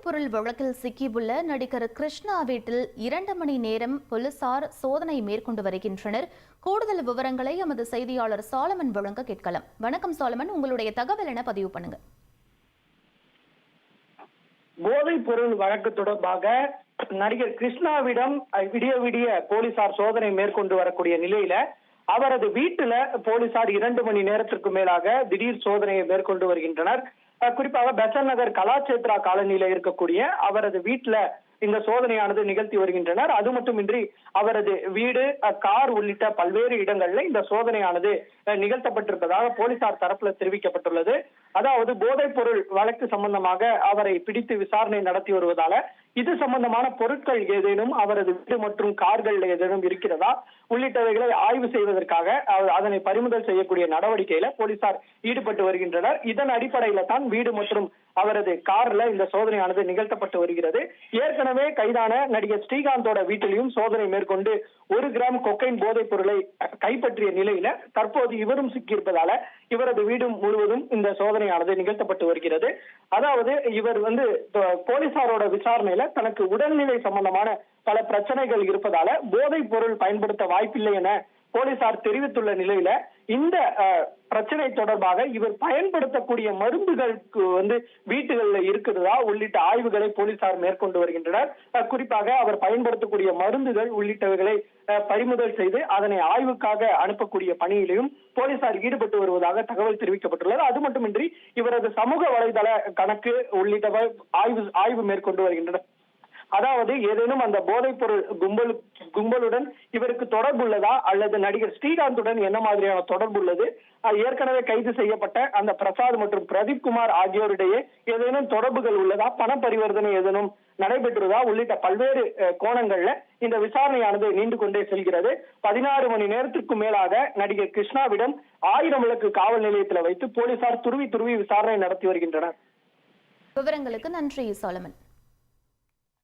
போதைப்பொருள் வழக்கில் சிக்கியுள்ள நடிகர் கிருஷ்ணா வீட்டில் 2 மணி நேரம் போலீசார் சோதனை மேற்கொண்டு வருகின்றனர். கூடுதல் விவரங்களை எமது செய்தியாளர் சாலமன் வழங்க கேட்கலாம். வணக்கம் சாலமன், உங்களுடைய தகவல் என பதிவு பண்ணுங்க. போதைப் பொருள் வழக்கு தொடர்பாக நடிகர் கிருஷ்ணாவிடம் விடிய போலீசார் சோதனை மேற்கொண்டு வரக்கூடிய நிலையில அவரது வீட்டுல போலீசார் 2 மணி நேரத்திற்கு மேலாக திடீர் சோதனையை மேற்கொண்டு வருகின்றனர். குறிப்பாக பெசன் நகர் கலாச்சேத்ரா காலனியில இருக்கக்கூடிய அவரது வீட்டுல இந்த சோதனையானது நிகழ்த்தி வருகின்றனர். அது மட்டுமின்றி அவரது வீடு, கார் உள்ளிட்ட பல்வேறு இடங்கள்ல இந்த சோதனையானது நிகழ்த்தப்பட்டிருப்பதாக போலீசார் தரப்புல தெரிவிக்கப்பட்டுள்ளது. அதாவது போதைப் பொருள் வழக்கு சம்பந்தமாக அவரை பிடித்து விசாரணை நடத்தி வருவதால இது சம்பந்தமான பொருட்கள் ஏதேனும் அவரது வீடு மற்றும் கார்கள் ஏதேனும் இருக்கிறதா உள்ளிட்டவைகளை ஆய்வு செய்வதற்காக அதனை பறிமுதல் செய்யக்கூடிய நடவடிக்கையில போலீசார் ஈடுபட்டு வருகின்றனர். இதன் அடிப்படையில தான் வீடு மற்றும் அவரது கார்ல இந்த சோதனையானது நிகழ்த்தப்பட்டு வருகிறது. ஏற்கனவே கைதான நடிகர் ஸ்ரீகாந்தோட வீட்டிலையும் சோதனை மேற்கொண்டு 1 கிராம் கொக்கைன் போதைப் பொருளை கைப்பற்றிய நிலையில தற்போது இவரும் சிக்கியிருப்பதால இவரது வீடு முழுவதும் இந்த சோதனையானது நிகழ்த்தப்பட்டு வருகிறது. அதாவது இவர் போலீசாரோட விசாரணையில தனக்கு உடல்நிலை சம்பந்தமான பல பிரச்சனைகள் இருப்பதால போதைப் பொருள் பயன்படுத்த வாய்ப்பில்லை என போலீசார் தெரிவித்துள்ள நிலையில இந்த பிரச்சனை தொடர்பாக இவர் பயன்படுத்தக்கூடிய மருந்துகளுக்கு வீட்டுகள்ல இருக்கிறதா உள்ளிட்ட ஆய்வுகளை போலீசார் மேற்கொண்டு வருகின்றனர். குறிப்பாக அவர் பயன்படுத்தக்கூடிய மருந்துகள் உள்ளிட்டவைகளை பறிமுதல் செய்து அதனை ஆய்வுக்காக அனுப்பக்கூடிய பணியிலையும் போலீசார் ஈடுபட்டு வருவதாக தகவல் தெரிவிக்கப்பட்டுள்ளது. அது மட்டுமின்றி இவரது சமூக வலைதள கணக்கு உள்ளிட்டவை ஆய்வு மேற்கொண்டு வருகின்றனர். அதாவது ஏதேனும் அந்த போதைப் பொருள் கும்பலுடன் இவருக்கு தொடர்பு உள்ளதா அல்லது நடிகர் ஸ்ரீகாந்துடன் என்ன மாதிரியான தொடர்பு உள்ளது, ஏற்கனவே கைது செய்யப்பட்ட அந்த பிரசாத் மற்றும் பிரதீப் குமார் ஆகியோரிடையே ஏதேனும் தொடர்புகள் உள்ளதா, பண பரிவர்த்தனை ஏதேனும் நடைபெற்றுள்ளதா உள்ளிட்ட பல்வேறு கோணங்கள்ல இந்த விசாரணையானது நீண்டு கொண்டே செல்கிறது. 16 மணி நேரத்திற்கு மேலாக நடிகர் கிருஷ்ணாவிடம் 1000 விளக்கு காவல் நிலையத்தில் வைத்து போலீசார் துருவி விசாரணை நடத்தி வருகின்றனர். விவரங்களுக்கு நன்றி சாலமன்.